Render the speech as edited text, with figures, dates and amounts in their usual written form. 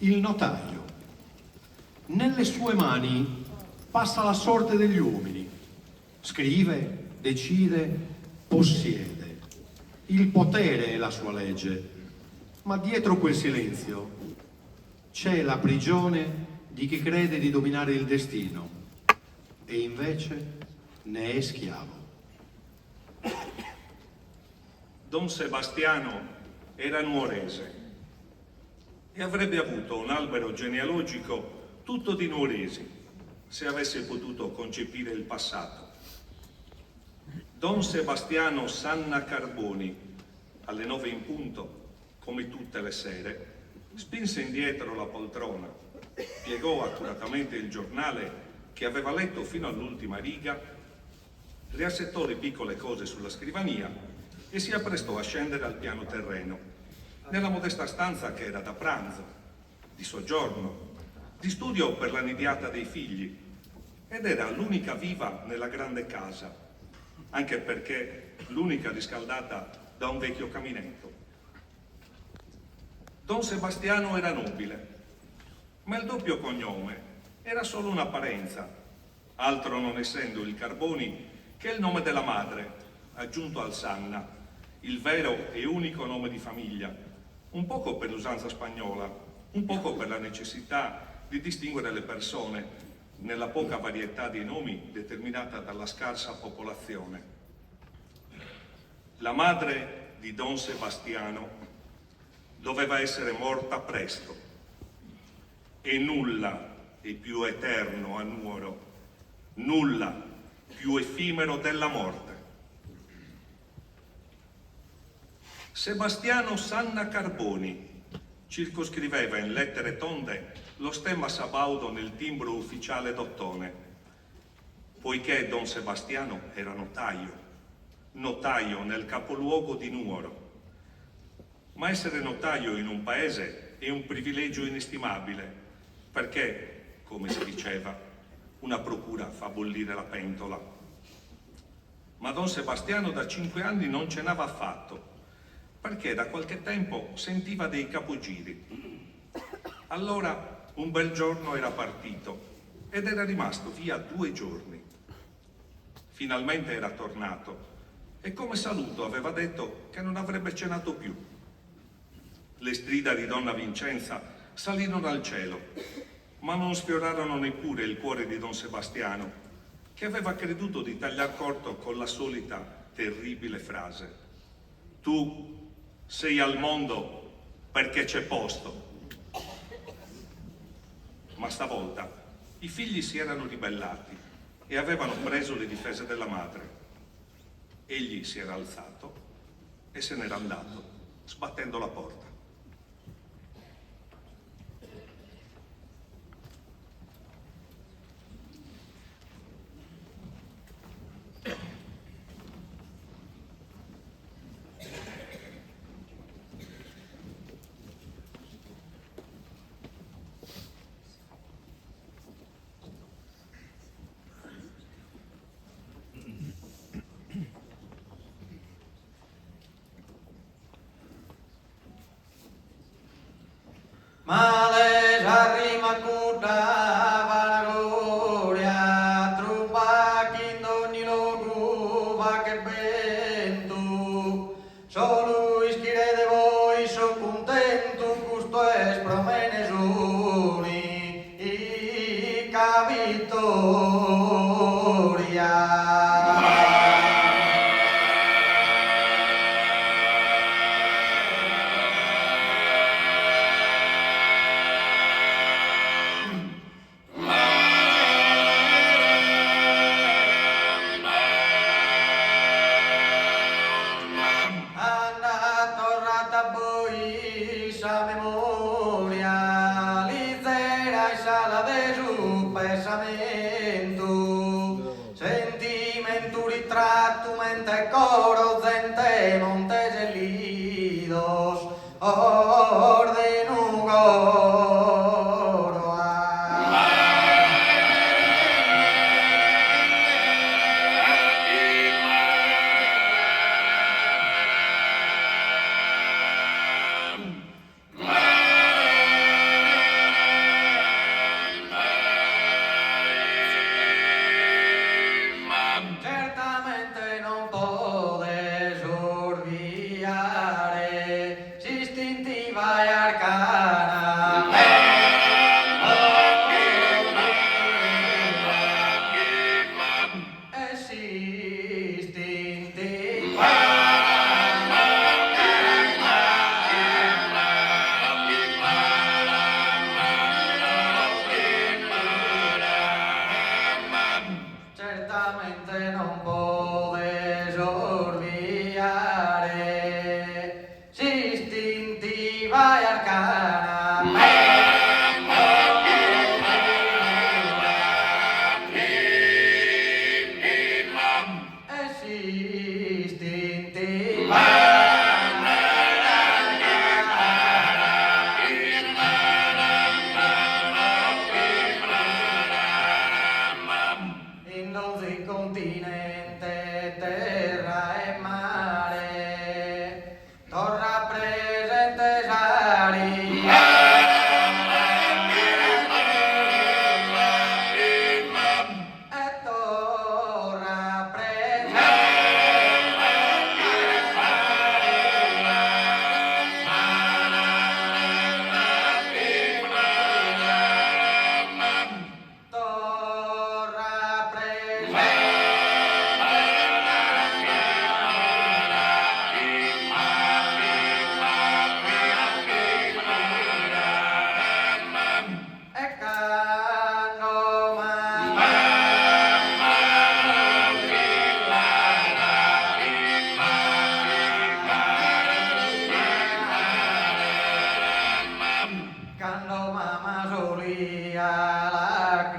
il notaio. Nelle sue mani passa la sorte degli uomini. Scrive, decide, possiede. Il potere è la sua legge, ma dietro quel silenzio c'è la prigione di chi crede di dominare il destino e invece ne è schiavo. Don Sebastiano era nuorese e avrebbe avuto un albero genealogico tutto di nuoresi se avesse potuto concepire il passato. Don Sebastiano Sanna Carboni, alle 9 in punto, come tutte le sere, spinse indietro la poltrona, piegò accuratamente il giornale che aveva letto fino all'ultima riga, riassettò le piccole cose sulla scrivania e si apprestò a scendere al piano terreno, nella modesta stanza che era da pranzo, di soggiorno, di studio per la nidiata dei figli, ed era l'unica viva nella grande casa, anche perché l'unica riscaldata da un vecchio caminetto. Don Sebastiano era nobile, ma il doppio cognome era solo un'apparenza, altro non essendo il Carboni che il nome della madre, aggiunto al Sanna, il vero e unico nome di famiglia, un poco per l'usanza spagnola, un poco per la necessità di distinguere le persone nella poca varietà di nomi determinata dalla scarsa popolazione. La madre di Don Sebastiano doveva essere morta presto e nulla è più eterno a Nuoro, nulla più effimero della morte. Sebastiano Sanna Carboni circoscriveva in lettere tonde lo stemma sabaudo nel timbro ufficiale d'ottone, poiché Don Sebastiano era notaio nel capoluogo di Nuoro. Ma essere notaio in un paese è un privilegio inestimabile, perché, come si diceva, una procura fa bollire la pentola. Ma Don Sebastiano da 5 anni non cenava affatto, perché da qualche tempo sentiva dei capogiri. Allora un bel giorno era partito ed era rimasto via 2 giorni. Finalmente era tornato e come saluto aveva detto che non avrebbe cenato più. Le strida di donna Vincenza salirono al cielo, ma non sfiorarono neppure il cuore di Don Sebastiano, che aveva creduto di tagliar corto con la solita terribile frase: tu sei al mondo perché c'è posto. Ma stavolta i figli si erano ribellati e avevano preso le difese della madre. Egli si era alzato e se n'era andato, sbattendo la porta. Male arrima curda vanagloria, tromba che in ogni luogo va che vento. Solo ischire voi so contento, gusto es promene soli, i cavitoria. Sentimento ritratto mente coro zente montes lidos ordenu goro arcana. Esistinti. Certamente non può sorviare, si istintiva e arcana. Esistintiva. In ogni continente, terra e mare, torna presente sari. E torna e cando mama solia la